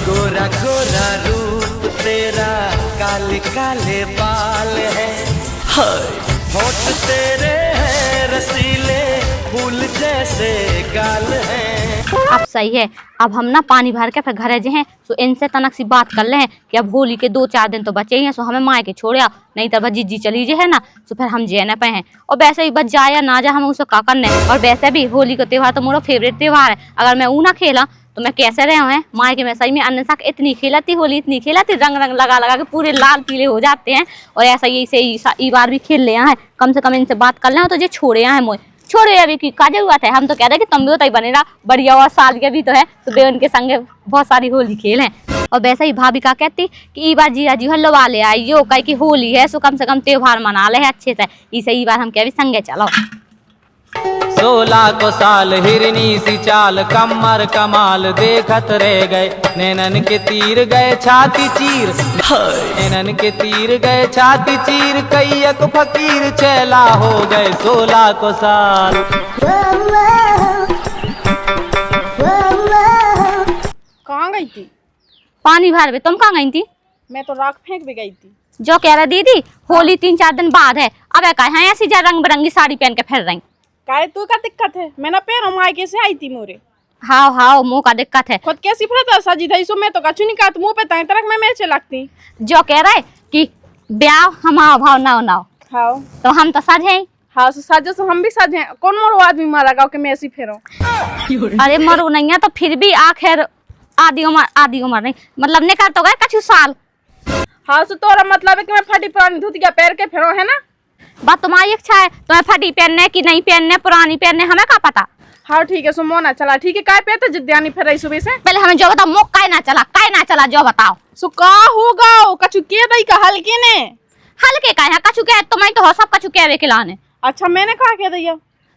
गोरा गोरा रूप तेरा, काले काले बाल है, होठ तेरे हैं रसीले, फूल जैसे गाल है। अब सही है, अब हम ना पानी भर के फिर घरे जे हैं तो इनसे तनक सी बात कर ले हैं कि अब होली के 2-4 दिन तो बचे ही हैं, सो हमें माँ के छोड़िया, नहीं तो जीजी चली जे है ना, तो फिर हम जे न पे हैं। और वैसे ही बच जाए या ना जाए हम उसे का करने। और वैसे भी होली का त्योहार तो मेरा फेवरेट त्योहार है, अगर मैं वो ना खेला तो मैं कैसे रहे हैं। माँ के मैं सही में अन्य साक इतनी खेलती होली, इतनी खेलती, रंग रंग लगा लगा के पूरे लाल पीले हो जाते हैं। और ऐसा ही से ई बार भी खेल ले हैं, कम से कम इनसे बात कर ले तो ये छोड़े हैं मोए छोड़े अभी की काजे हुआ था। हम तो कह रहे कि तुम भी होता ही बनेगा बढ़िया, और साल के भी तो है तो बे उनके संगे बहुत सारी होली खेल हैं। और वैसे ही भाभी का कहती कि ई बार जीजा जी हल्लो वाले आई यो कह की होली है, सो कम से कम त्योहार मना ले है अच्छे से। इसे ई बार हम कह भी संगे चलो। 16 को साल हिरनी सी चाल, कमर कमाल देखत रह गए, नैनन के तीर गए छाती चीर, नैनन के तीर गए छाती चीर, कैयक फकीर चेला हो गए 16 को साल। कहाँ गई थी? पानी भर में। तुम कहाँ गई थी? मैं तो राख फेंक भी गई थी। जो कह रहे दीदी होली 3-4 दिन बाद है, अब कहा है ऐसी रंग बिरंगी साड़ी पहन के फिर रही। काहे तू का दिक्कत है? मैं ना पैरों मायके से आई थी मोरे। हाँ हाँ मुँह का दिक्कत है। खुद कैसी फरता सजी थई, सो मैं तो कछु नहीं कहत, मुंह पे तय तरक में मेचे लगती। जो कह रहे कि ब्याह हम भाव नाव नाव, हाँ तो हम तो सज हैं। हाँ सो सजो सो हम भी सज हैं। कौन मोरो आदमी मारा गाँव के मैं ऐसी फेरो। अरे मरू नहीं है तो फिर भी आखिर आधी उम्र नहीं, मतलब निकल तो गए कछु साल। हाँ सो तोरा मतलब है कि मैं फटी पुरानी धोतिया पैर के फेरो है ना? बात तुम्हारी इच्छा है, तुम्हें फटी पहनने की नहीं पहनने, पुरानी पहनने, हमें क्या पता। हाँ ठीक है, सो मोना चला ठीक है। काय पे तो जिद्दानी फिर रही सुबह से। पहले हमें जो बताओ, मुँह काय ना चला जो बताओ। सो का होगा कछु के दई का हल्के ने? हल्के का है कछु के, तुम्हें तो हो सब कछु के खिलाने। अच्छा मैंने कहा के दैया?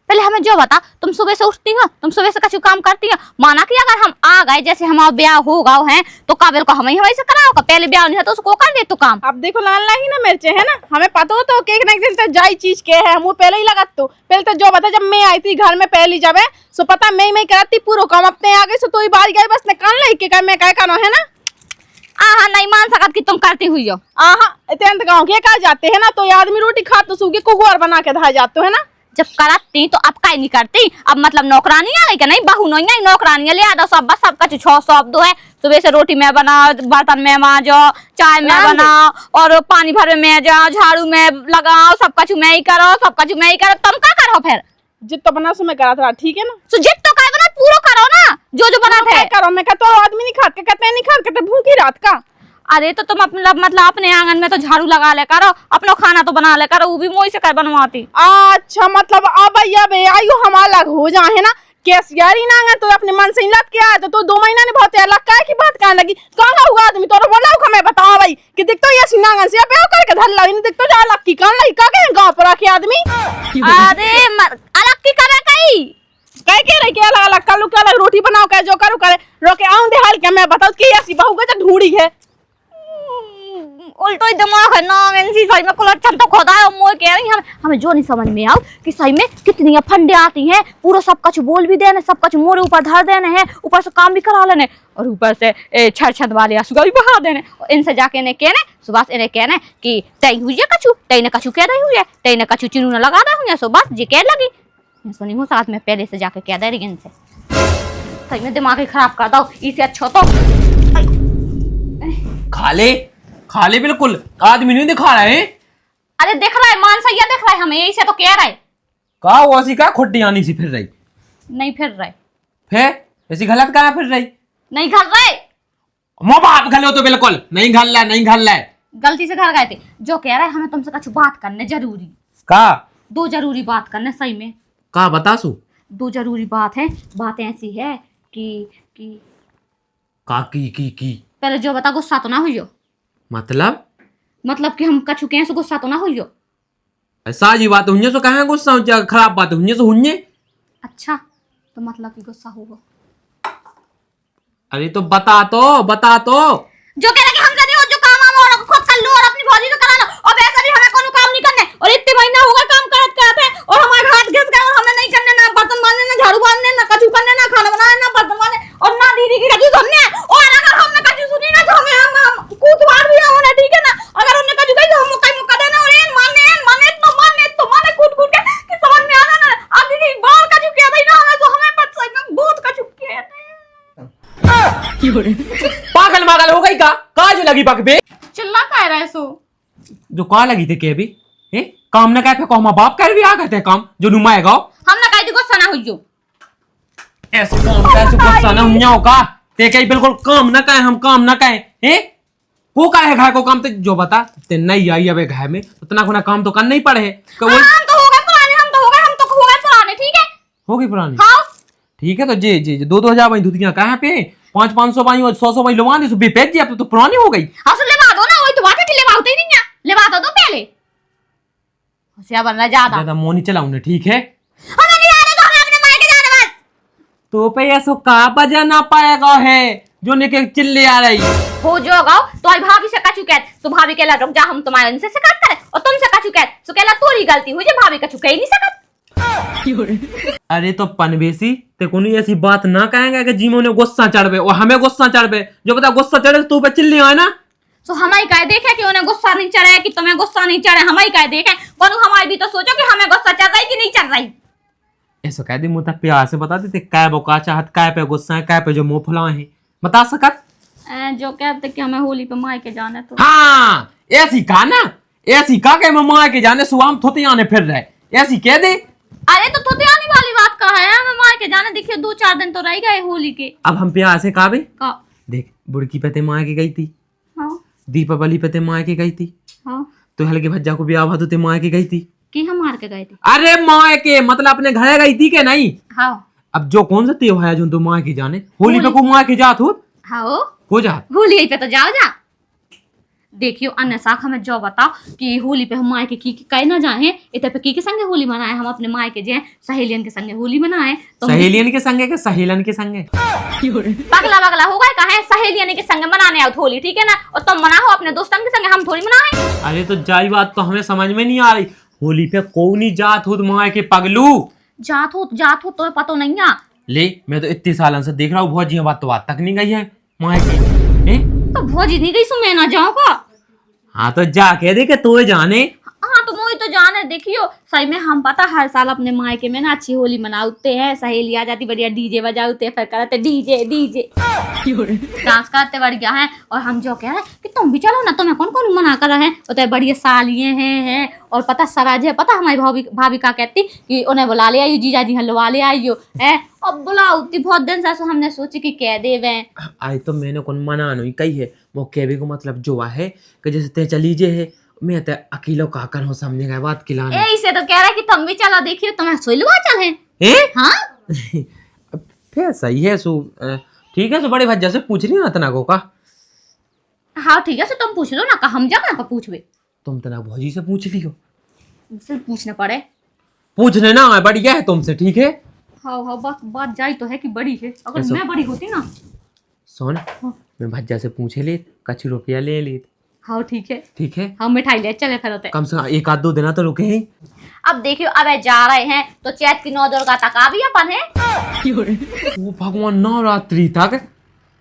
पहले हमें जो बता, तुम सुबह से उठती हो, तुम सुबह से कछु काम करती हो? माना कि अगर हम आ गए जैसे हमारा ब्याह हो गया है तो काबिल को हमें से कराओ, पहले ब्याह नहीं है तो उसको कर दे तू काम। अब देखो लान लाही ना मिर्चे है ना, हमें पता हो तो एक ना एक दिन तो जाई चीज के है, मुँह पहले ही लगा तो पहले तो जो बता जब मैं आई थी घर में पहली जब है सो पता मैं कराती पूरा काम अपने आगे से, तो ही बारी गई बस निकाल लाई के मैं क्या करो है ना। आहा नहीं मान सकत कि तुम करती हुई हो। आहा इतने गाँव के कहा जाते है ना, तो ये आदमी रोटी खा तो सूखे कुकुआर बना के धा जाते है ना। जब करती तो अब काहे नहीं करती? अब मतलब नौकरानी आ गई क्या? नहीं बहू नहीं है, नौकरानी ले आ दो सब, बस सबका छो सौंप दो है। सुबह से रोटी में बनाओ, बर्तन में मांजो, चाय में बनाओ, और पानी भर में जाओ, झाड़ू में लगाओ, सब कछु मैं ही करो, सब कछु मैं ही करो। तुम क्या करो फिर? जितना बना सो मैं करा था ठीक है ना। तो जित तो काय बना पूरा करो ना, जो जो बना थे करो। मैं कहता हूँ आदमी नहीं खात के कहते नहीं खात के भूखी रात का। अरे तो तुम मतलब अपने आंगन में तो झाड़ू लगा ले करो, अपना खाना तो बना ले करो, वो भी मोई से कर बनवाती। अच्छा मतलब अब आयु हम अलग हो जाए है ना, कैस यारी ना तो अपने मन से लग के आया तो 2 महीना नहीं बहुत अलग का की बात कहने लगी। कहाँ हुआ आदमी तो बोला होगा, मैं बताओ भाई कि दिख तो ये सिनांगन से पे करके धर ला, नहीं दिख तो जा अलग की कान लगी का के गांव पर आके आदमी। अरे अलग की करे कई कह के रही के अलग अलग कलू के अलग रोटी बनाओ कह जो करू करे रोके आऊं दे हाल के मैं बताओ कि ऐसी बहू का तो ढूंढी है। उल्टो ही दिमाग है ना, ऐसी सही में कुलच्छन तो खुदा है। मोए कह रही हमें जो नहीं समझ में आओ कि सही में कितनी फंडे आती हैं, पूरा सब कुछ बोल भी देने, सब कुछ मोरे ऊपर धर देने हैं, ऊपर से काम भी करा लेने, और ऊपर से छत वाले आंसू भी बहा देने। और इनसे जाके इन्हें कहने सुबह इन्हें कहने कि तई हुई है कछु, तई ने कछु कह रही हुई है, तई ने कछु चिरू न लगा रही हुई है, सुबह जी कह लगी सुनी हूँ साथ में पहले से जाके कह दे रही इनसे। सही में दिमाग ही खराब कर दो, इसे अच्छा तो खाले बिल्कुल आदमी नहीं दिखा रहा है। अरे दिख रहा है, मान सही दिख रहा है हमें, यही से तो कह रहा है। का वैसी का खोटी आनी सी फिर रही? नहीं फिर रहे। फिर ऐसी गलत कहा फिर रही? नहीं घर रहे। मो बाप घलो तो बिल्कुल नहीं घल रहा, नहीं घल रहा है। गलती से घर गए थे। जो कह रहा है हमें तुमसे कुछ बात करने जरूरी। का 2 जरूरी बात करने सही में। का बतासू? 2 जरूरी बात है। बात ऐसी है कि का की पहले जो बता, गुस्सा तो ना हुई हो? मतलब कि हम कछु कहे से गुस्सा तो ना हुई हो? साजी बात हुन्ने सो कहाँ गुस्सा हो, खराब बात हुन्ने सो हुन्ने। अच्छा तो मतलब कि गुस्सा होगा। अरे तो बता तो जो कह रहा कि हमसे नहीं हो, जो काम हम और खुद कर लो और अपनी भौजी को करा लो, और वैसे भी हमें कोनो काम नहीं करने, और इतने महीना हो गए काम करते और हमारे हाथ घिस गए और हमें नहीं करने, ना बर्तन मांजने, ना झाड़ू मारने, ना कचू करने, ना खाना बनाने, ना बर्तन मांजने, और ना दीदी की कचू सुनने। और अगर हमने कचू सुनी ना तो हमें हम कूटवार भी होना, ठीक है ना। अगर हमने कचू कही तो हम मुक्का देना, और मारने तो मारने कूट के कि समझ में आ ना। अब दीदी बाल कचू किया भाई ना हमें, तो हमें बहुत कचू किया। पागल मागल हो गई का जो लगी पक बे। चिल्ला कह रहा है सो जो का लगी थे के भी ए काम न कहे को हम बाप कर भी आ गए थे काम जो नुमाएगा। हम ना कह दी गुस्सा ना हुइयो, ऐसे काम कैसे गुस्सा न हुन्या का ते कहीं बिल्कुल काम न कहे, हम काम न कहे ए को का है घर को काम। तो जो बता ते नहीं आई अब घर में उतना कोना काम तो करना ही पड़े है। हम तो हो गए पुराने, हम तो हो गए पुराने, ठीक है। हो गई पुरानी, हाँ ठीक है। तो जी 2-2 हजार भाई धुतियां कहाँ पे 500-500 भाई और 100 भाई लवा दे सो बेपेज जी अब तो पुरानी हो गई। हाँ तो लेवा दो ना, वही तो बात है कि लेवा होते ही नहीं है, लेवा दो पहले। होशियार बनना ज्यादा मोनी चलाऊंने, ठीक है। हमें नहीं आने दो, हमें अपने मायके जाना बस। तो पे ऐसो का बजा ना पाएगा है जो निके चिल्ले आ रही हो जो गाओ तो आई भाभी से कछु कहत, तो भाभी कहला रुक जा हम तुम्हारे इनसे शिकायत करे, और तुमसे कछु कहत तो कहला तोरी गलती हुई, जे भाभी कछु कह ही नहीं सकत। अरे तो पनवेसी ते कोनी ऐसी बात ना कहेंगे कि जीमो ने गुस्सा चढ़बे और हमें गुस्सा चढ़बे। जो बता गुस्सा चढ़े तो पे चिल्ली आए ना। तो हमारी कह देखे कि उन्हें गुस्सा नहीं चढ़े, कि तुम्हें गुस्सा नहीं चढ़े, हमारी कह देखे पर हमारी भी तो सोचो कि हमें गुस्सा चढ़ रहा है कि नहीं चढ़ रही। ऐसा कह दी मुझे प्यार से बता देते काय बोका चाहत, काय पे गुस्सा है, काय पे जो मुंह फुला है बता सकत। जो कहते कि हमें होली पे मायके जाना, तो हाँ ऐसी का ना, ऐसी का के मम्मा के जाने सुबह थोते आने फिर रहे ऐसी कह दे। अरे तो थोते आने वाली बात का है, हमें मायके जाने, देखिए 2-4 दिन तो रह गए होली के। अब हम प्यार से कहा बे का देख बुड़की पे ते माँ के गई थी, हाँ दीपावली पे ते माँ के गई थी, हाँ तो हल्के भज्जा को ब्याह भादू ते माँ के गई थी। कि हम मार के गए थे। अरे माँ के मतलब अपने घर गई थी के नहीं। हाँ अब जो कौन सा त्योहार है जो तुम माँ की जाने, होली पे को माँ की जात हाँ हो जा होली पे तो जाओ जा। देखियो अन्य शाखा में जो बताओ कि होली पे हम मायके की कह ना जाए, इतने पे की संगे होली मनाए, हम अपने मायके जे सहेलियन के संगे होली मनाए। तो सहेलियन के संगे के सहेलन के संगे पगला हो गए कहे सहेलियन के संगे मनाने आओ होली, ठीक है ना। और तुम मनाओ अपने दोस्तन के संगे, हम थोड़ी मनाए। अरे तो जाई बात तो हमें समझ में नहीं आ रही, होली पे कौन जात हो माँ के पगलू जात हो तो पता नहीं है। ले मैं तो इतने सालन से देख रहा हूँ, बहुत जी बात तो बात तक नहीं गई है माँ की। तो भौजी नहीं गई सो मैं ना जाऊँ का। हाँ तो जा कह दे के तो जाने। हाँ तो मोई तो जाने। देखियो सही में हम पता हर साल अपने मायके में ना अच्छी होली मनाते हैं, सहेली आ जाती बढ़िया डीजे बजाते हैं, फिर करते डीजे डांस करते बढ़िया है। और हम जो कह रहे हैं कि तुम भी चलो ना, तुम्हें कौन कौन मना कर रहे हैं, तो बढ़िया सालिये हैं। और पता सराज है, पता हमारी भाभी का कहती कि उन्हें बुला ले आइयो, जीजा जी हलवा ले आइयो है। अब बुलाती बहुत दिन से, हमने सोची कि कह देवे आई तो मैंने कौन मना नहीं कही है, वो कहने को मतलब जो है कि जैसे ते चली जे है मैं तो अकेलो काकर हो सामने का बात खिलाने इसे तो कह रहा है कि तुम भी चलो, देखियो तुम्हें सुलवा चले हाँ फिर सही है सु ठीक है। सो बड़े भज्जा से पूछ रही ना तना को का। हाँ ठीक है, सो तुम पूछ लो ना, हम जाओ ना पूछवे। तुम तना भौजी से पूछ लियो, सिर्फ पूछना पड़े, पूछने ना है बढ़िया है तुमसे, ठीक है। हाँ बात जाई तो है कि बड़ी है, अगर ऐसा? मैं बड़ी होती ना। सुन मैं भज्जा से पूछे ले कछ रुपया ले ली। हाँ ठीक है, ठीक है हम मिठाई ले चले फिर होते। कम से कम 1-2 दिन तो रुके ही। अब देखियो अब जा रहे हैं तो चैत की 9 दुर्गा तक आ भी अपन है। वो भगवान नवरात्रि तक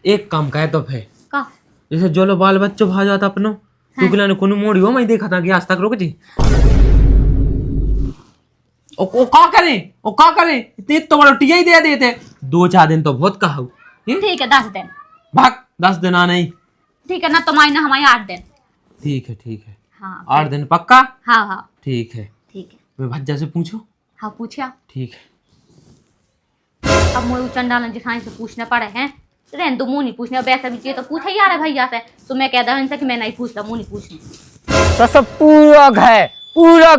एक काम कहे तो फिर का जैसे जो लो बाल बच्चों भा जाता अपनो टुकला ने कोनो मोड़ी हो मैं देखा था कि आज तक रुक जी ओ का करे इतने तो बड़ा टिया ही दे देते 2-4 दिन तो बहुत कहा ठीक है 10 दिन भाग 10 दिन आ नहीं ठीक है ना, तुम्हारी ना हमारी 8 दिन। ठीक है हाँ 8 दिन पक्का। हाँ ठीक है मैं भज्जा से पूछो। हाँ पूछा। ठीक है अब मोरू चंडालन जिठाई से पूछने पड़े हैं, रहन दो, मुँह नहीं पूछने, वैसे भी चाहिए तो पूछा ही आ रहा है भैया से, तो मैं कह दे कि मैं नहीं पूछता, मुँह नहीं पूछने। तो सब पूरा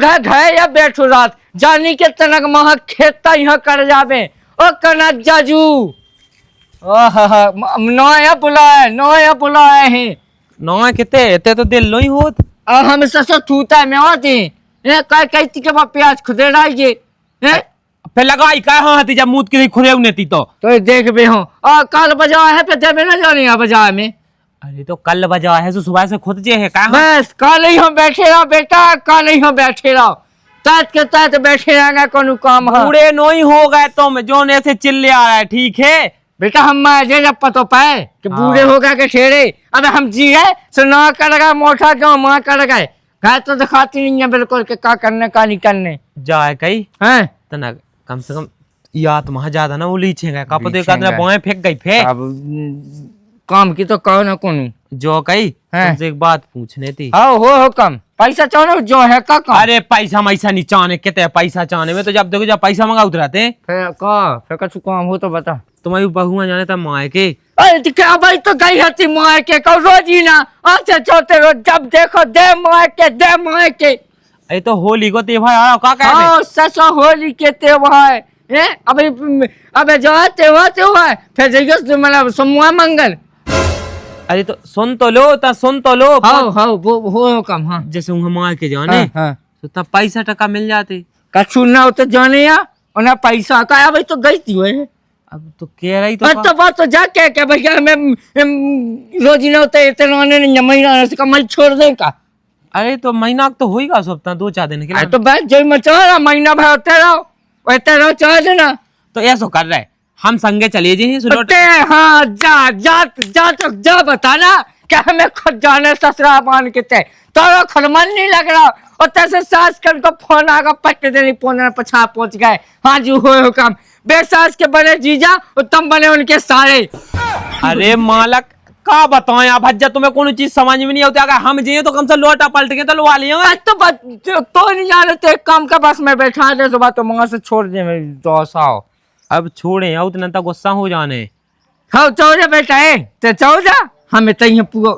घर या बैठो रात जानी के तनक मह खेता यहाँ कर जावे ओ कना जाजू नया बुलाए हैं नौ किते इतने तो दिल नहीं होत हम सस थूता में होती ये कह कहती के प्याज खुदे डालिए हैं फिर लगाई का हाँ हती जब मुँह की खुदे उन्हें तो ये देख भी हूँ और कल बजा है पे देवे ना जाने यहाँ बाजार में अरे तो कल बजा है तो सुबह से खुद जे है का बस कल ही हम बैठे रहो बेटा कल ही हम बैठे रहो तात के तात बैठे रहेंगे कोनो काम है पूरे नहीं हो गए तुम जो ने से चिल्ले आ रहा है ठीक है बेटा हम जे जब पतो पाए कि बूढ़े हो गए के ठेरे अब हम जी है सो ना कर गए मोटा क्यों माँ कर गए घर तो दिखाती नहीं है बिल्कुल के का करने का नहीं करने जाए कही हैं तना कम से कम या तो वहां ज्यादा ना वो लीचेगा का पता का बोए फेंक गई फे अब काम की तो कहो ना कोनो जो कही हैं? तुमसे एक बात पूछने थी हाँ हो कम पैसा चाहो जो है का काम अरे पैसा मैसा नहीं चाहने कितने पैसा चाहने में तो जब देखो जब पैसा मंगा उतराते हैं फिर कछु काम हो तो बता तुम्हारी बहुआ जाने था माए के अरे क्या भाई तो गई हती माँ के कहो रोज ही ना अच्छा चौथे रोज जब देखो दे माँ के अरे तो होली को त्योहार आ रहा का कह रहे हाँ सच होली के त्योहार है अबे जो त्योहार फिर जइयो मतलब सोमवार मंगल अरे तो सुन तो लो हाँ वो हो कम हाँ जैसे उन्हें मार के जाने हाँ तो तब पैसा टका मिल जाते कछु ना हो तो जाने या और ना पैसा का अबे तो गई थी वही अब तो कह रही तो तो बात तो जाके क्या भैया हमें रोज ही ना होते इतना नहीं महीना से कमाई छोड़ दें का अरे तो महीना तो होगा सप्ताह 2-4 दिन के लिए तो बस जो मचा महीना भर होते रहो चाह देना तो ऐसा कर रहे हम संगे चलिए जी सुनते हाँ जा बताना क्या हमें खुद जाने ससुरा मान के ते तारा खुद मन नहीं लग रहा और तैसे सास कर को फोन आगा पट्ट देनी पोना पछा पहुंच गए हाँ जी हो काम बेसास के बने जीजा और तुम बने उनके सारे अरे मालक का बताओ आप भज्जा तुम्हें कोई चीज समझ में नहीं आती अगर हम जिये तो कम से लोटा पलट के तो लुआ लिए तो नहीं जाने तो एक काम का बस में बैठा दे सुबह तो वहां से छोड़ दे दोसाओ अब छोड़े उतना तक गुस्सा हो जाने हाँ चौदह बेटा है तो चौदह हमें तो ये पूरा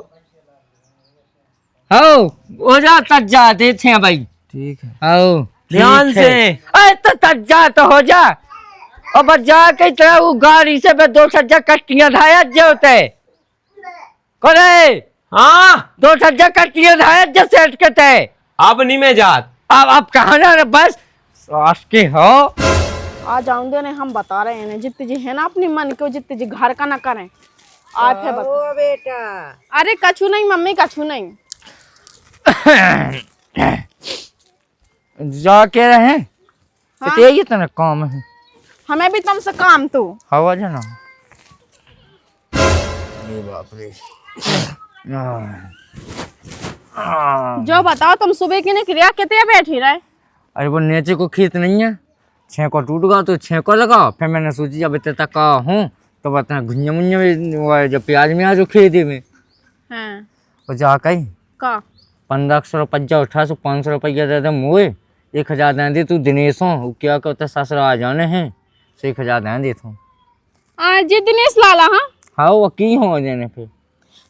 हो जा तक जा देते हैं भाई ठीक है आओ ध्यान से अरे तो तक जा तो हो जा और बस जा के तरह वो गाड़ी से मैं 2 सज्जा कट्टियां धाया जो होते करे हाँ 2 सज्जा कट्टियां धाया जो सेट के थे अब नहीं मैं जात अब कहा ना बस सास के हो आ जाऊंगे नहीं हम बता रहे हैं जितने जी है ना अपनी मन के जितने जी घर का ना करें आप है बता बेटा अरे कछु नहीं मम्मी कछु नहीं जाके रहे हाँ? तो ये तना काम है हमें भी तुमसे काम तो हवा जाना जो बताओ तुम सुबह की ने क्रिया कितने बैठी रहे अरे वो नीचे को खेत नहीं है 6 को टूट गया तो 6 को लगाओ फिर मैंने सोची जब इतने तक का हूँ तो बता गुंजा मुंजा जब प्याज में आ जो खेती में हैं और जा कही का 1500 रुपया उठा सो 500 रुपया दे दे मुए 1000 दे दी तू दिनेश हो क्या कहते ससुरा आ जाने हैं तो 1000 दे दी तू जी दिनेश लाला हाँ वो की हो देने फिर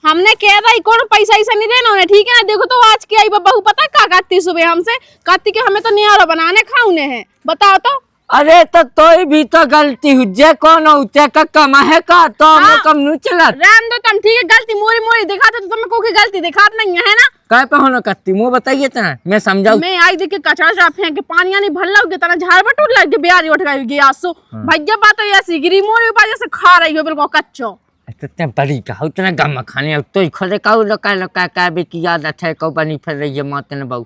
हमने कह रहा कौन पैसा ऐसा नहीं देना उन्हें ठीक है ना देखो तो आज की आई बहू पता का कहती सुबह हमसे कहती कि हमें तो निहारा बनाने खाऊने हैं बताओ तो अरे तो भी तो गलती हुज्जे कौन होते का कमा है का तो हाँ। कम नु चला राम दो तुम ठीक है गलती मोरी मोरी दिखाते तो तुम्हें कोई गलती दिखात नहीं है ना काय पे होना करती मुँह बताइए तना मैं समझाऊ मैं आई देख के कचरा फेंक के पानी नहीं भर लोगे तना झाड़ बटूर लग के बिहारी उठ गई आसो भैया बात तो ऐसी गिरी मोरी ऊपर जैसे खा रही हो बिल्कुल कच्चो इतने बड़ी का उतना गम खाने तो खड़े काऊ लका का बे की याद अच्छा को बनी फिर रही है माते ने बहु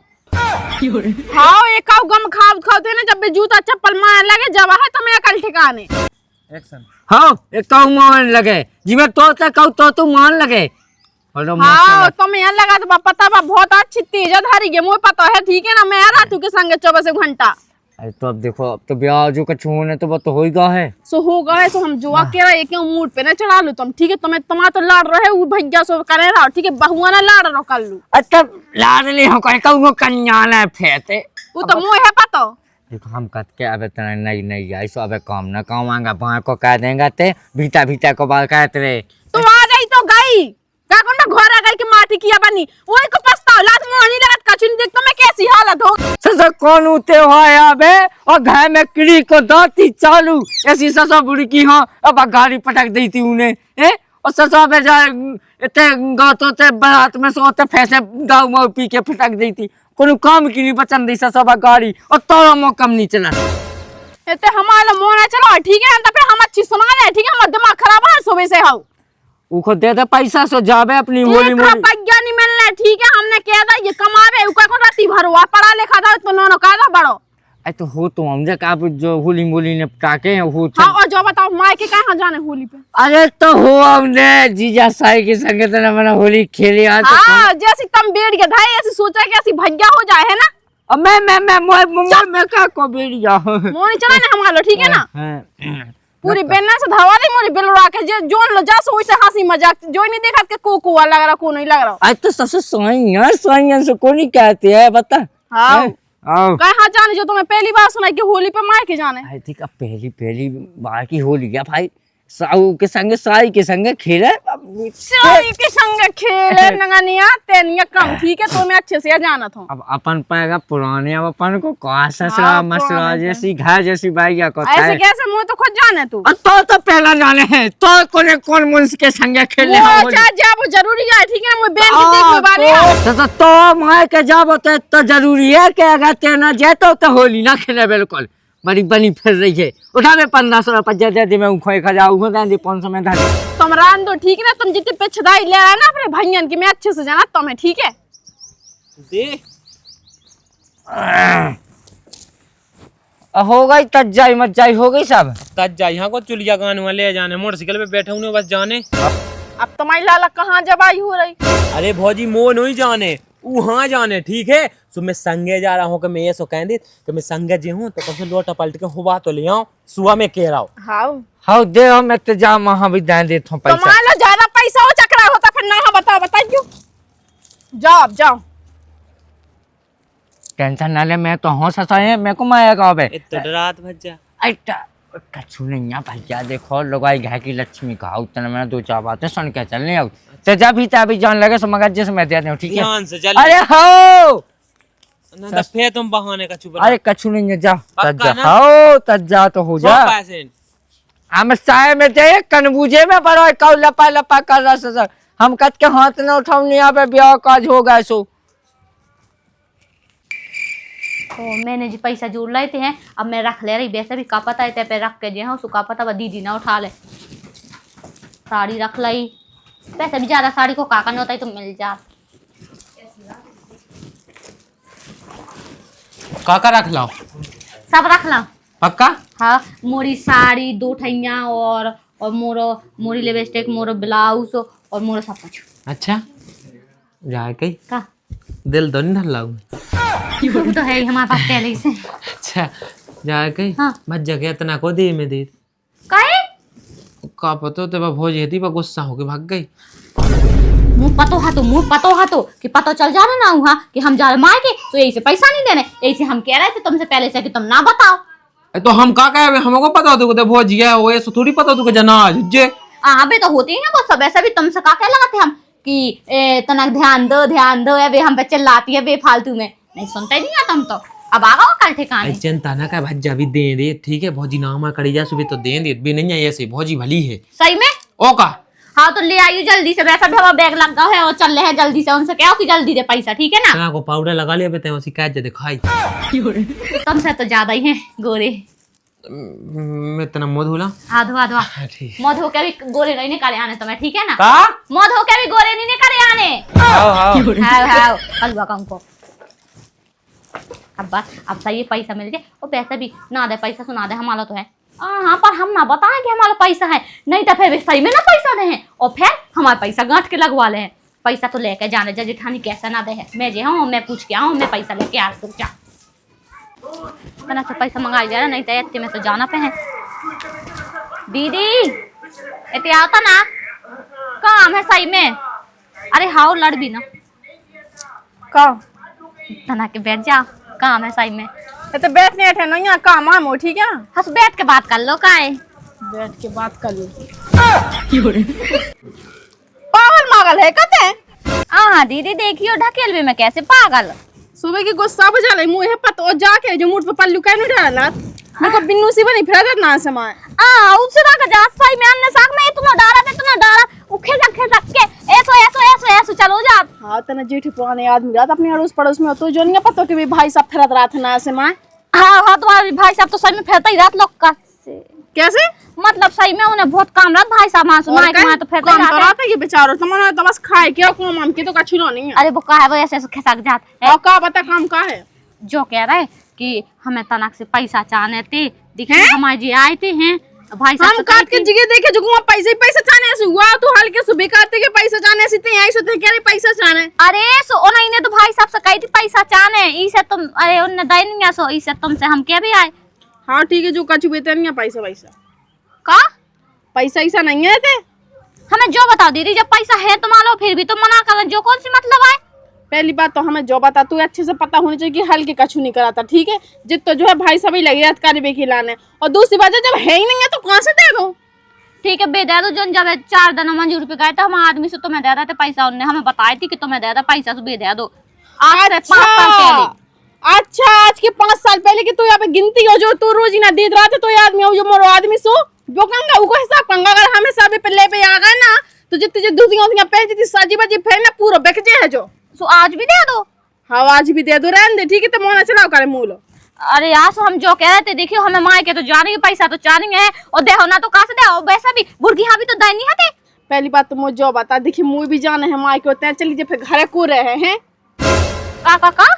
हाँ एक आउ गम खाओ खाओ ना जब भी जूता चप्पल मार लगे जब है तो मैं कल ठिकाने एक्शन हाँ एक काऊ मान लगे जिमे तो कहू तो मान लगे हाँ तो मैं लगा तो पता बा बहुत अच्छी तेज धारी है मुझे पता है ठीक है ना मैं आ रहा तू के संगे 24 घंटा अरे तो अब देखो अब तो ब्याह जो कछु होने तो वो तो हो ही गा है सो होगा है सो हम जुआ के रहे क्यों मूड पे ना चढ़ा लू तुम ठीक है तुम्हें तुम्हारा तो लाड़ रहे वो भैया सो करे रहा ठीक है बहुआ ना लाड़ रहो कर लू अच्छा लाड ले हो कहू कन्या ना फेते वो तो मुँह है पता देखो हम कत के अब इतना नहीं आई सो अब काम ना काम आएगा वहाँ को कह देंगे ते भीता को बात कहते रहे तू आ गई तो गई का कौन ना घर आ गई कि माटी किया बनी वही को पछताओ लात मुंह नहीं लगत कछु नहीं देख तो मैं कैसी हालत हो ससा कौन उते होया बे और घर में किड़ी को दाती चालू ऐसी ससा बुड़ी की हाँ अब गाड़ी पटक दी थी उन्हें ए और ससुर बेचारे इतने गातो ते बारात में सोते फैसे गाँव में पी के फिटक दी थी कोनो काम की नहीं बचन दी ससुर गाड़ी और तोरा मौका नहीं चला एते हमारा मोना चलो ठीक है तो फिर हम अच्छी सुना दे ठीक है हमारा दिमाग खराब है सुबह से हाउ उको दे दे पैसा सो जावे अपनी होली एक मोली रुपया नहीं मिलना ठीक है हमने कह दा ये कमावे उका को राती भरवा पढ़ा लिखा था तो नो का दा बड़ो अरे तो हो तो हम जब आप जो होली मोली ने टाके हैं वो हां और जो बताओ माय के कहां जाने होली पे अरे तो हो हमने जीजा साई के संग तो मैंने होली खेली आज हां जैसे तुम बेड़ के धाई ऐसे सोचा कि ऐसी भैया हो जाए है ना अब मैं का को बेड़िया मोनी चला ने हमारो ठीक है ना पूरी बेन्ना से धवा दे मोरी बेल उड़ा के जे जोन लो जा सो से हंसी मजाक जो नहीं देखा के को लग रहा को नहीं लग रहा आज तो ससुर सोइयां से को नहीं कहते है बता हां आओ कहां जाने जो तुम्हें पहली बार सुनाई कि होली पे मार के जाने आई थिंक अब पहली बार की होली है भाई साऊ के संग साई के संग खेले साई के संग खेले नंगनिया तेनिया कम ठीक है तो मैं अच्छे से जाना था अब अपन पाएगा पुराने अब अपन को ससुरा हाँ, मसुरा पुराने जैसी घर जैसी बाइया को ऐसे कैसे मुंह तो खुद जाने तू तो पहला जाने हैं तो कौन मुंस के संग खेले वो हम होली। अच्छा जा वो जरूरी है ठीक है मैं बेन की देख बारे तो माय के जब तो जरूरी है कि अगर तेना जेतो तो होली ना खेले बिल्कुल बड़ी बनी फिर रही है उठा में 1500 रुपया दे दे मैं उखो 1000 उखो दे 500 में धर तुम रान दो ठीक है तुम जितने पिछदाई ले रहा है ना अपने भैयन की मैं अच्छे से जाना तुम्हें ठीक है दे हो गई तज्जाई मत जाई हो गई सब तज जा यहाँ को चुलिया गाने वाले ले जाने मोटरसाइकिल पे बैठे हुए बस जाने अब तुम्हारी लाला कहाँ जबाई हो रही अरे भौजी मो नहीं जाने वहाँ जाने ठीक है सो मैं संगे जा रहा हूँ कि मैं ये सो कह दी कि मैं संगे जी हूँ तो कब से लोटा पलट के हुआ तो ले आऊँ सुबह में कह रहा हूँ हाउ हाउ दे हम इंतजाम वहां भी दे देता हूं पैसा तुम्हारा ज्यादा पैसा हो चकरा होता फिर ना बताओ बताइयो जाओ अब जाओ टेंशन ना ले मैं तो हूं ससा है मैं को माएगा अबे इतना रात भज जा ऐटा कछु नहीं है भैया देखो लगाई घर की लक्ष्मी का उतना मैंने दो चार बातें सुन के चलने आओ तो जब भी तभी जान लगे सो मगर जैसे मैं दे दूं ठीक है ध्यान से चल अरे हो ना तो फिर तुम बहाने का चुप अरे कछु नहीं है जा पक्का तज्जा ना? हो तज्जा तो हो जा 100%। हम साय में दे कनबूजे में बड़ो कौ लपा लपा कर रहा सर हम कत के हाथ न उठाओ नहीं पे ब्याह काज हो गए सो तो मैंने जी पैसा जोड़ लाए थे हैं अब मैं रख ले रही वैसे भी का पता है पे रख के जो है उसका पता वो दीदी ना उठा ले साड़ी रख लाई पैसे भी ज्यादा साड़ी को का करना होता है तो मिल जा काका रख लाओ सब रख ला पक्का हाँ मोरी साड़ी 2 ठैया और मोरी लिपस्टिक मोरो ब्लाउज और मोरो सब कुछ अच्छा जाए कहीं का दिल तो नहीं धर लाऊं वो तो है ही हमारे पास पहले से अच्छा जाए कहीं हाँ। मत जगह इतना को दे में दे काहे का पतो तो भोज हेती पर गुस्सा होके भाग गई मुंह पतो हा तो कि पता चल जाना ना वहाँ कि हम जा रहे मार के तो यही से पैसा नहीं देने यही से हम कह रहे थे तुमसे पहले से कि तुम ना बताओ तो हम का कहे हमको पता हो तो भोज है वो ऐसे थोड़ी पता हो तो जना जे अबे तो होती है ना वो सब ऐसा भी तुमसे का कह लगा थे हम कि तनक ध्यान दो अबे हम पे चिल्लाती है बेफालतू में नहीं सुनते नहीं तुम तो अब आ गओ कल ठिकाने चिंता ना का भज्जा भी दे दे ठीक है भौजी नामा करी जा सुबह तो दे दे भी नहीं है ऐसे भौजी भली है सही में ओ का हाँ तो ले आइयो जल्दी से वैसा भी हमारा बैग लग गया है और चल रहे हैं जल्दी से उनसे क्या हो कि जल्दी दे पैसा ठीक है ना तना को पाउडर लगा लिया बेटे उसी काज दे दिखाई तुमसे तो ज्यादा ही हैं गोरे मैं इतना मुंह धोला आधो ठीक मौत होके भी गोरे नहीं निकाले आने तुम्हें ठीक है ना का मौत होके भी गोरे नहीं निकाले आने हाउ हलवा कंको अब सही पैसा मिल जाए और पैसा भी ना दे पैसा सुना दे हमारा तो है हाँ पर हम ना बताएं कि हमारा पैसा है नहीं तो फिर सही में ना पैसा दे हैं और फिर हमारा पैसा गांठ के लगवा ले हैं पैसा तो लेके जाने जा जेठानी कैसा ना दे है मैं जे हूँ मैं पूछ के आऊँ मैं पैसा लेके आ रुक जा तना से पैसा मंगाई जाए नहीं तो इतने में तो जाना पे है दीदी इतने आता ना काम है सही में अरे हाउ लड़ भी ना का तना के बैठ जा काम है सही में तो बैठने बैठे नहीं यहाँ काम आम हो ठीक है हंस बैठ के बात कर लो काहे बैठ के बात कर लो पागल मागल है कहते हाँ दीदी देखियो ढकेलवे में कैसे पागल सुबह की गुस्सा बुझा ले मुंह है पतो जाके जो मुंह पे पल्लू का नहीं डाला मेरे को बिन्नू सी बनी फिर ना समय उसरा का जा सही में अन्य साग में इतना डाला खिसक खिसक के ऐसो ऐसो ऐसो ऐसो चलो जा। हाँ तना जेठी पुराने आदमी रहा अपने अड़ोस पड़ोस में, तो जो नहीं पता कि भी भाई साहब फिरत रहा था ना ऐसे माँ। हाँ हाँ तुम्हारे भाई साहब तो सही में फिरता ही रात लोग का से। कैसे मतलब सही में उन्हें बहुत काम रहा भाई साहब मां सुनाए के मां तो फिरता ही काम तो रहता है। रहा था ये बेचारो तुम्हारा तो बस खाए क्या काम हम के तो कछु नहीं है। अरे वो का है वो ऐसे ऐसे खिसक जात है। और का बता काम का है? जो कह रहा है कि हमें तनक से पैसा चाहने थे, देखिए हमारे जी आए थे हैं भाई साहब हम काट के जगह देखे जो वहां पैसे ही पैसा चाहने से हुआ तो हल्के सुबह काटते के पैसा चाहने से ते आई सोते कह रहे पैसा चाहने। अरे सो उन्हें ने तो भाई साहब से कही थी पैसा चाहने इसे तुम अरे उन्ने दे नहीं सो इसे तुमसे हम क्या भी आए। हाँ ठीक है जो कछु बेते नहीं है पैसा पैसा का पैसा ऐसा नहीं है थे। हमें जो बताओ दीदी जब पैसा है तो मान लो फिर भी तुम मना कर जो कौन सी मतलब है। पहली बात तो हमें जो बता तू अच्छे से पता होनी चाहिए कि हल्के कछु नहीं कराता ठीक है जित तो जो है भाई सभी लगे याद कर खिलाने। और दूसरी बात है जब है ही नहीं है तो कहाँ से दे दो। ठीक है बे दे दो जन जब 4 दिन मंजूर पे गए थे हम आदमी से तुम्हें दे रहे थे पैसा उन्होंने हमें बताई थी कि तुम्हें दे दे पैसा तो बे दे दो। आज से 5 साल पहले। अच्छा आज के 5 साल पहले की तू यहाँ पे गिनती हो जो तू रोज ही ना दे रहा था तो ये आदमी हो जो मोरो आदमी सो जो कंगा उको हिसाब कंगा अगर हमें सब पल्ले पे आ गए ना तो जितनी दूसरी होती पे जितनी साजी बाजी फिर ना पूरा बिक जाए है जो। सो आज भी दे दो। हाँ आज भी दे दो रहने दे ठीक है तो मोना चलाओ करे मूलो। अरे यार सो हम जो कह रहे थे देखियो हमें माँ के तो जाने के पैसा तो चाहनी है और देहो ना तो कहाँ से दे वैसा भी बुर्गी हाँ भी तो देनी है। पहली बात तो मुझे जो बता देखिए मुँह भी जाने है माँ के होते हैं चलिए फिर घरे को रहे हैं का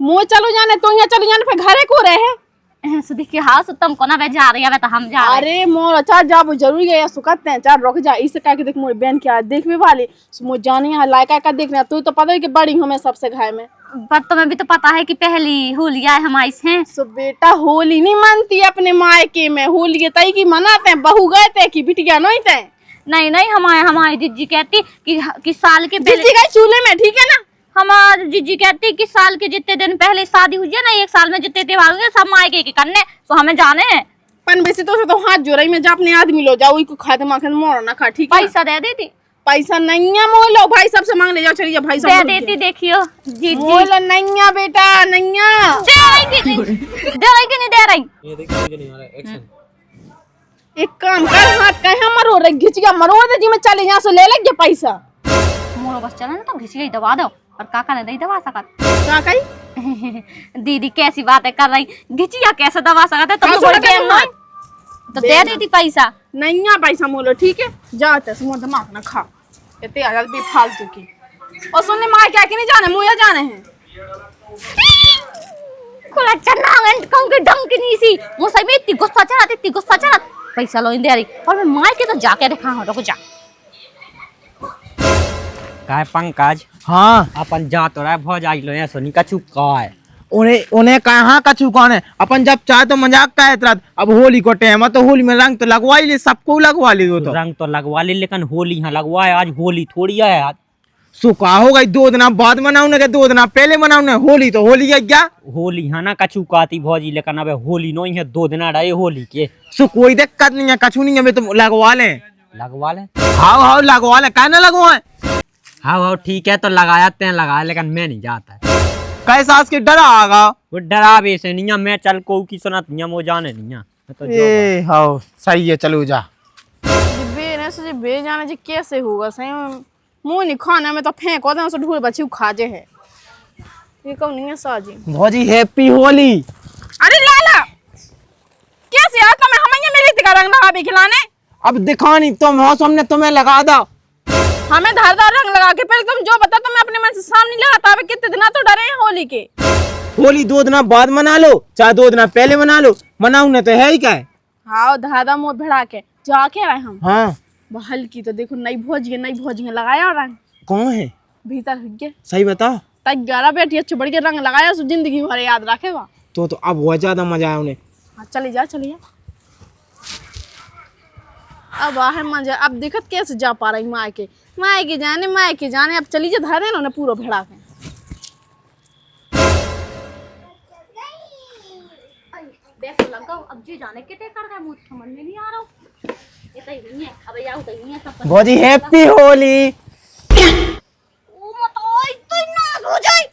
मुँह चलो जाने तो यहाँ चलो जाने फिर घरे को रहे हैं। सो देखिए हाँ सो तुमको ना वे जा रही है तो हम जा रहे। अरे मोर अच्छा जाबो जरूरी है या सुकते हैं चार रुक जा इसे कह के देख मोर बहन क्या देख भी वाली मुझे जाने यहाँ लायका का देखना तू तो पता है कि बड़ी हूँ मैं सबसे घाय में। पर तुम्हें भी तो पता है कि पहली होलिया है हमारी से। सो बेटा होली नहीं मानती अपने मायके में होली तई की मनाते हैं बहू गए थे कि बिटिया नहीं थे। नहीं नहीं हमारी जीजी कहती कि साल के पहले गए चूल्हे में ठीक है ना। हमारी जीजी कहती कि साल के जितने दिन पहले शादी हुई है ना 1 साल में जितने त्योहार हुए सब मायके के करने तो हमें जाने हैं। पन बेसी तो हाथ जोड़ाई में जा अपने आदमी लो जाओ को खाते माखन मोर ना खा ठीक है। पैसा दे देती। पैसा नहीं है मोल लो भाई सबसे मांग ले जाओ चलिए भाई दे देती देखियो जीजी मोल नहीं है बेटा नहीं है दे रही कि नहीं दे रही। ये देख नहीं आ रहा है एक्शन। एक काम कर हाथ कहे मरो रे घिच गया मरो दे जी में चले यहाँ से ले लग पैसा मोरो बस चला ना तो घिस गई दबा दो और काका ने नहीं दबा सकत। का कही दीदी कैसी बातें कर रही घिचिया कैसे दबा सकते तुम तो बड़ी बहन नहीं तो दे देती पैसा। नहीं है पैसा मोलो ठीक है जाते समझ दिमाग ना खा इतने आजाद भी फालतू की और सुनने माँ क्या कि नहीं जाने मुझे जाने हैं खुला चन्ना कहूँ कि ढंग की नहीं सी वो सही में इतनी गुस्सा चढ़ा पैसा लो दे रही और मैं मार के तो जाके दिखा हूँ रुक जा। काय पंकज हाँ अपन जा तो रहा भौज आई लो है सोनी का चुका है उन्हें कहाँ का चुकान है अपन जब चाहे तो मजाक का है अब होली को टाइम है तो होली में रंग तो लगवा ही ले सबको लगवा ले दो तो रंग तो लगवा ले लेकिन होली यहाँ लगवाए आज होली थोड़ी है आज। सुखा हो गई 2 दिन बाद मनाउने के 2 दिन पहले मनाउने होली तो होली है क्या होली यहाँ ना कछु काती भौजी लेकिन अब होली नहीं है 2 दिन रहे होली के। सो कोई दिक्कत नहीं है कछु नहीं है तुम लगवा ले हाँ हाँ लगवा ले क्या ना लगवाए। हाँ ठीक है तो लगाते हैं लगा लेकिन मैं नहीं जाता कैसा के डरा आगा वो डरा भी से नहीं है मैं चल को की सुना वो जाने नहीं है तो ए हाँ सही है चलो जा से भेज जाने जी कैसे होगा सही मुंह नहीं खाना में तो फेंको दे उसे ढूंढ बच्ची खा जे है ये कौन नहीं है साजी भौजी हैप्पी होली। अरे लाला कैसे यार तुम्हें हम ये मिली थी रंग लगा भी खिलाने अब दिखानी तुम हो हमने तुम्हें लगा दो हमें धारदार रंग लगा के पहले तुम जो बता तुम्हें अपने मन से सामने लगाता है कितने दिन तो डरे हैं होली के। होली 2 दिन बाद मना लो चाहे 2 दिन पहले मना लो मनाऊ ने तो है ही क्या है। हाँ धादा मुँह भिड़ा के जाके आए हम हाँ हल्की तो देखो नई भोजी लगाया और रंग कौन है भीतर हो गया सही बताओ तक 11 बेटी अच्छे बढ़ के रंग लगाया सो जिंदगी भर याद रखे वहाँ तो अब बहुत ज्यादा मजा आया उन्हें। हाँ चली जा अब आहे मजा अब दिखत कैसे जा पा रही माँ के जाने अब चली जा धरे ना पूरा भिड़ा के अब जी जाने के कर रहा है मुझे समझ में नहीं आ रहा ये तो नहीं है अब यार तो नहीं है सब भौजी हैप्पी होली। ओ मत ओए तो ना हो जाए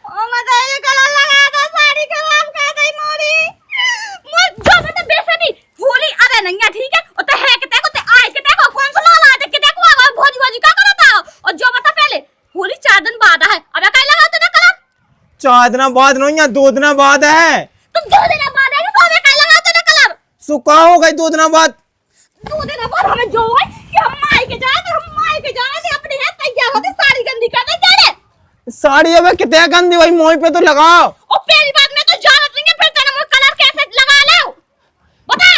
ओ मत ये गला लगा दो साड़ी खराब कर दई मोरी मत जो मत बेसनी होली 4 दिन बाद नहीं है, 2 दिन बाद है। तुम 2 दिन बाद आएंगे तो हमें क्या लगाते ना कलर? सुखा हो गई 2 दिन बाद। 2 दिन बाद हमें जो है कि हम मायके जाए तो हम मायके जाए थे अपने हाथ तैयार होते साड़ी गंदी करने जा रहे। साड़ी अब कितने गंदी हुई, मोह पे तो लगाओ। और पहली बात में तो जानत नहीं है, फिर तेरे मुंह कलर कैसे लगा लो बता।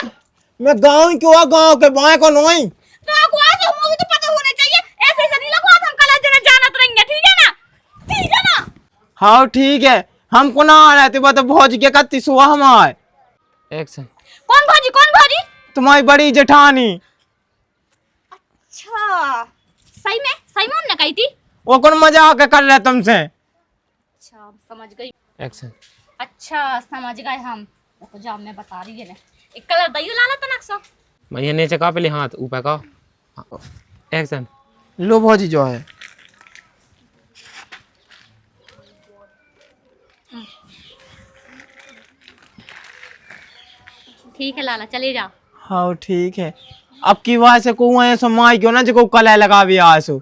मैं गाँव क्यों, गाँव के बाएं को नहीं तो अगुआ से मुझे तो पता होना चाहिए, ऐसे ऐसे नहीं लगवा हम कलर देना जानत रहेंगे, ठीक है ना? ठीक है ना? हाँ ठीक है, हमको ना आ रहे थे बात भौज के कत्ती सुहा हमारे। एक्शन। कौन भाजी तुम्हारी बड़ी जेठानी। अच्छा सही में उन्होंने कही थी। वो कौन मजाक कर रहा है तुमसे? अच्छा समझ गई। एक्शन। अच्छा समझ गए हम। देखो जब मैं बता रही है ना, एक कलर दइयो लाला तनक सो। मैं ये नीचे का पहले हाथ ऊपर का। एक्शन। लो भौजी जो है। ठीक है लाला चले जाओ। हाँ ठीक है। अब की बात से को ऐसा माई क्यों ना जो कल लगा भी आसो।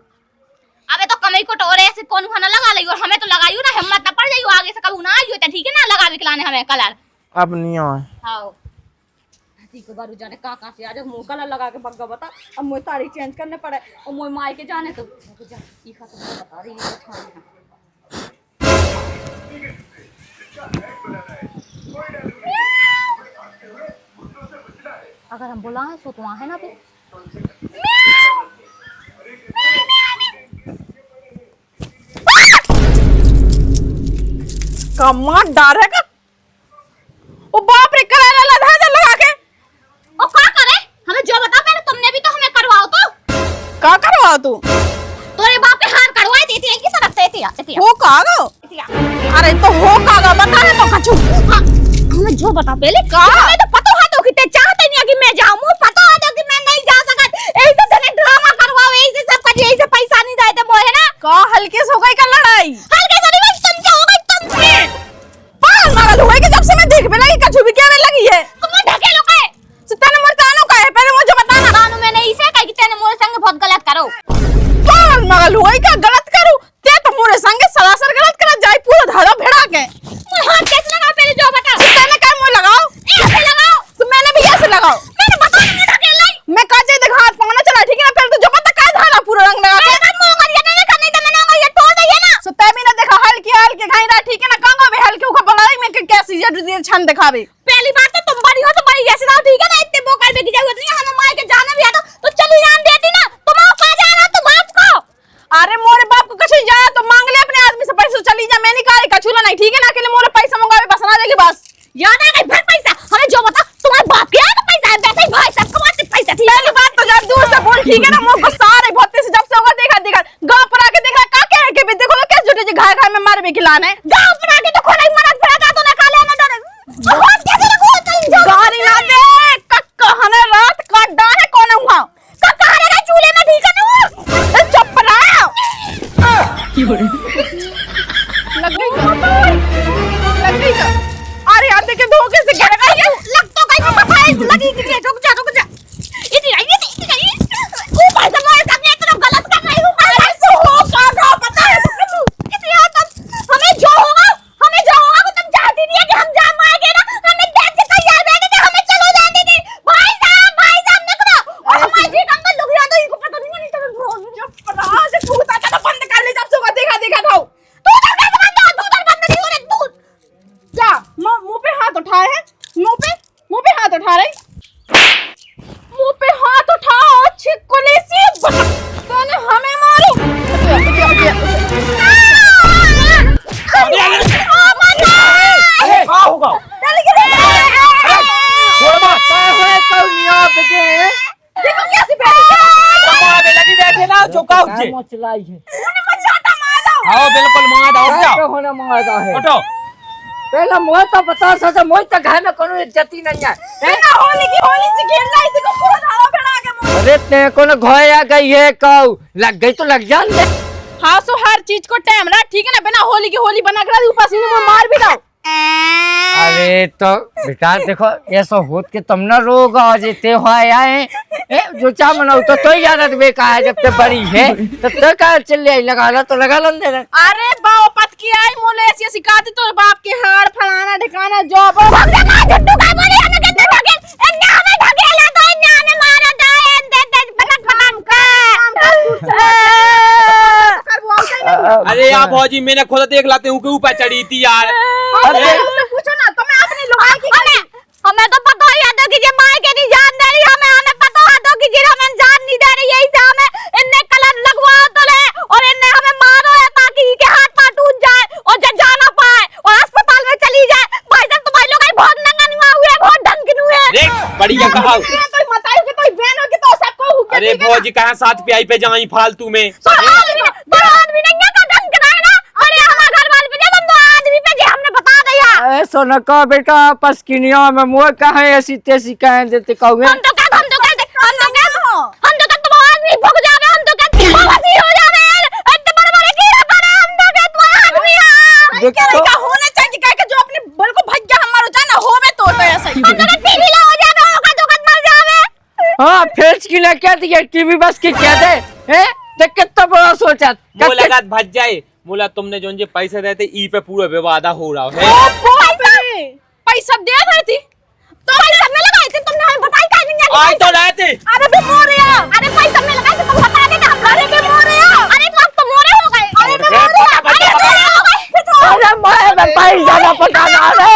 अबे तो कमई को टोरे ऐसे कौन खाना लगा लई और हमें तो लगाइयो ना, हिम्मत ना पड़ जाइयो आगे से कभी ना आइयो, ठीक है ना? लगा भी खिलाने हमें कलर। अब नहीं आए। आओ ठीक है बारू जाने का से आज मुंह कलर लगा के बग्गा बता। अब मुझे साड़ी चेंज करने पड़े और मुझे माई के जाने तो जा ई खा तो बता रही है अगर हम बुलाएं तो वहाँ है ना भी। कमाल डारेगा। ओ बाप रे कलर लगा दे लगा के। ओ क्या करे? हमें जो बता पहले तुमने भी तो हमें करवाओ तो। का करवा तू? तोरे बाप के हाथ कड़वाए देती है कि सड़क से एतिया हो कागो? अरे तो हो कागो बता रे तो कछु। हमें जो बता पहले का। हमें तो पता है तो कि ते चाहते नहीं कि मैं जाऊं, मुझे पता है तो कि मैं नहीं जा सकत। ऐसे तने ड्रामा करवाओ, ऐसे सब कर, ऐसे पैसा नहीं देते मोए है ना। का हल्के से हो गई का लड़ाई? हल्के से नहीं तुम क्या हो गई तुमसे? पागल मारल हुए कि जब से मैं देख पे लगी कछु भी क्या लगी है। तुम ढके लो के तने मोर कानो का है, पहले मुझे बताना। कानू में नहीं से कह कि तेने मोरे संग बहुत गलत करो। पागल मारल हुए का गलत करूं? ते तो मोरे संग सरासर गलत कर जाई पूरा धारा भेड़ा के। हाथ कैसे लगा पहले जो बता। तने का मुंह लगाओ, ऐसे लगाओ। तो मैंने भी ऐसे लगाओ। मैंने बताया नहीं ढके लाई। मैं काजे देख हाथ पाना चला, ठीक है ना? फिर तो जो पता का धारा पूरा रंग लगा के। मैं मुंह करिए नहीं करने तो मैं ना करिए तोड़ दइए ना। सो तै भी ना देखा हल्के घाई रहा, ठीक है ना? कांगो भी हल्के उखा बड़ाई में के कैसी ये छन दिखावे। पहली बात तो तुम बड़ी हो तो बड़ी जैसे रहो, ठीक है ना? इतने बोकर बेगी जाओ नहीं, हमें मार के जाना भी आता तो चली जान देती ना। तुम आओ कहां जाना तो बाप को। अरे मोरे बाप को कछु जाया तो मांग ले अपने आदमी से पैसा, चली जा। मैं नहीं कहा कछु ना नहीं, ठीक है ना? अकेले मोरे पैसा मंगावे बस ना देगी बस। याद आ गई फिर पैसा। हमें जो बता तुम्हारे बाप के यहाँ तो पैसा है, वैसे ही भाई सब कमाते पैसा, ठीक है? पहली बात तो जब दूर से बोल, ठीक है ना? मुंह को सारे बहुत से जब से होगा देखा गांव पर आके देखा का कह के भी देखो कैसे झूठे जी घाय में मार भी खिलाने। गांव पर आके तो खोला ही मरद पड़ा तो ना खा लेना डरे। बहुत कैसे लगो तुम जाओ। गाड़ी ना दे कक्का हने रात काट डाले कौन हुआ? कक्का हरे का चूल्हे में ठीक है ना? चुप रहो। लग गई तो अरे यार देखे धोखे से गिर गई है। लग तो गई मैं भाई लगी कि रुक जा इतनी आई नहीं ऊपर से मोए संगे तो गलत कर रही हूं। अरे सो का पता है किसी हमें जो होगा वो तुम चाहती नहीं है कि हम जा माएंगे ना। हमें देख के तैयार बैठे थे, हमें चलो जाने दी। भाई साहब निकलो। और हमारे जी अंकल लोग यहाँ तो इनको पता नहीं चुप रहो से तू ता बंद कर ले जब से देखा था। तू उधर कैसे बंद हो? तू उधर बंद नहीं हो रे तू। जा मुंह पे हाथ उठाए हैं, मुंह पे हाथ उठा रही। मुंह पे हाथ उठाओ छिकोले से तूने हमें मारो। अरे का होगा? देखो कैसी बैठी हमारे लगी बैठे ना चुकाओ जे। मचलाई है। उन्हें मचाता मारो। आओ बिल्कुल मार दो क्या क्या? होने मांगा है? उठो। पहला मोह तो बता सके, मोह तो घर में कोनो इज्जत ही नहीं है। बिना होली की होली से खेल रही थी को पूरा धारा भेड़ा के मुंह। अरे ते कोनो घोया गई है कऊ लग गई तो लग जा ले। हाँ सो हर चीज को टाइम ना, ठीक है ना? बिना होली की होली बना कर ऊपर से मुंह मार भी दो। अरे तो बेटा देखो ऐसा होत के तुम ना रोग आ जेते हो आए जो चाह मनाओ तो ही आदत बेकार जब तक बड़ी है तो का चल ले लगा ला तो लगा लन दे अरे बाओ पत की आई मोले ऐसी सिखाती तो बाप के हाड़ फलाना ढिकाना जॉब झुट्टू का बोली हमें कितने ढके इन्ने हमें ढकेला तो इन्ने हमें मारा था दे पटक अरे यार भौजी मैंने खुद देख लाते हूँ के ऊपर चढ़ी थी यार। मुझसे पूछो ना तो मैं अपनी लुगाई की हमें तो पता ही है कि ये मार के नहीं जान दे रही हमें पता है कि ये हमें जान नहीं दे रही यही से हमें इनने कलर लगवा तो ले और इनने हमें मारो है ताकि के हाथ पांव टूट जाए और जब जाना पाए और अस्पताल में चली जाए। भाई साहब तुम्हारे लोग बहुत नंगा हुए बहुत ढंग के हुए देख बढ़िया कहा। तो मताई के तो बहन हो के तो सबको हुक्के अरे भौजी कहाँ साथ पे आई पे जाई फालतू में। आदमी नहीं का ढंग का है ना अरे हमारे घर वाले पे जब हम आदमी पे जे हमने बता दिया अरे सोना का बेटा पसकिनिया में मोह कहे ऐसी तेसी कहे देते कहोगे हम तो क्या तुम आदमी भग जावे हम तो क्या भगवती हो जावे इतने बड़े कीड़ा करे हम तो क्या तुम आदमी हां क्या का होना चाहिए कह के जो अपने बल को भज्जा हमारो जाना होवे तो ऐसा ही हम तो टीवी ला हो जावे होगा तो मर जावे। हाँ फेस की ना क्या दिया टीवी बस की क्या दे हैं देख कितना बड़ा सोचा मुलाकात भज जाए मुला तुमने जो जे पैसे देते ई पे पूरा विवादा हो रहा है। पैसा दे रही थी तो पैसा में लगाए थे तुमने हमें बताई काहे नहीं आज तो रहे थे। अरे बे मोरिया अरे पैसा में लगाए थे तुम बता देना हम अरे बे मोरिया अरे तुम अब तो मोरे हो गए अरे बे मोरिया अरे मोरे हो गए अरे मैं पैसा ना पटाना रे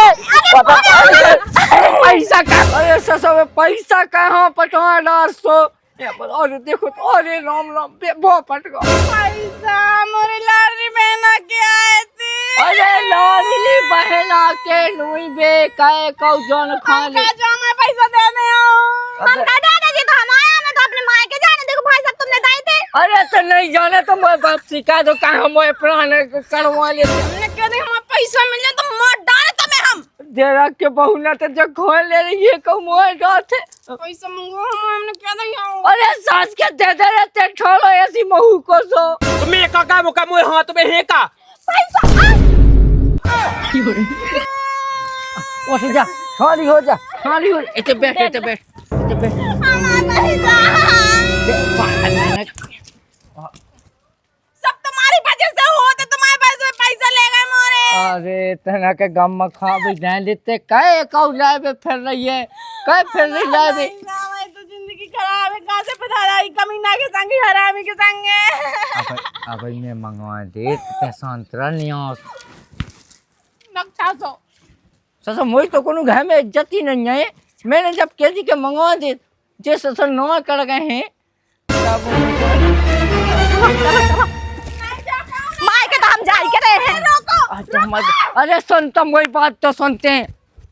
पैसा का अरे ससो में पैसा कहाँ पटाना सो अरे देखो तो अरे राम राम वो पट गया पैसा मोरी लाडली बहना के आए थे अरे लाडली बहना के नुई बे काहे कौ जन खा ले का जाना पैसा देने आओ हम कह दे जी तो हम आए हमें तो अपने मां के जाने देखो भाई साहब तुमने दाई थे अरे तो नहीं जाने तो मैं बाप सिखा दो कहाँ हम प्राण करवा ले हमने कह दे हमें पैसा मिल जाए तो मार डाले तमे हम देरा के बहू ना तो जब खोल ले रही है कौ मोह डाट पैसा मंगो हमने कह दे आओ अरे सास के दे दे रहते छोड़ो ऐसी महू को सो तुम्हें का मुका मोए हाथ में है का उठ जा खाली हो जा खाली हो इते बैठ इते बैठ सब तुम्हारी वजह से हो तो तुम्हारे पास में पैसा ले गए मोरे अरे तना के गम में खा भी जान लेते कहे कौ लाए फिर रही है कहे फिर नहीं लाए बे तो जिंदगी खराब है कहां से पता रही कमीना के संग हरामी के संग अब मैं मंगवा दे ते संतरा नियास नक्शा सो ससो मोई तो कोनो घर में इज्जत ही नहीं है मैंने जब केजी के मंगवा दे जे ससो नवा कर गए हैं तब मां के तो हम जाई के रहे हैं अरे सुन तुम वही बात तो सुनते हैं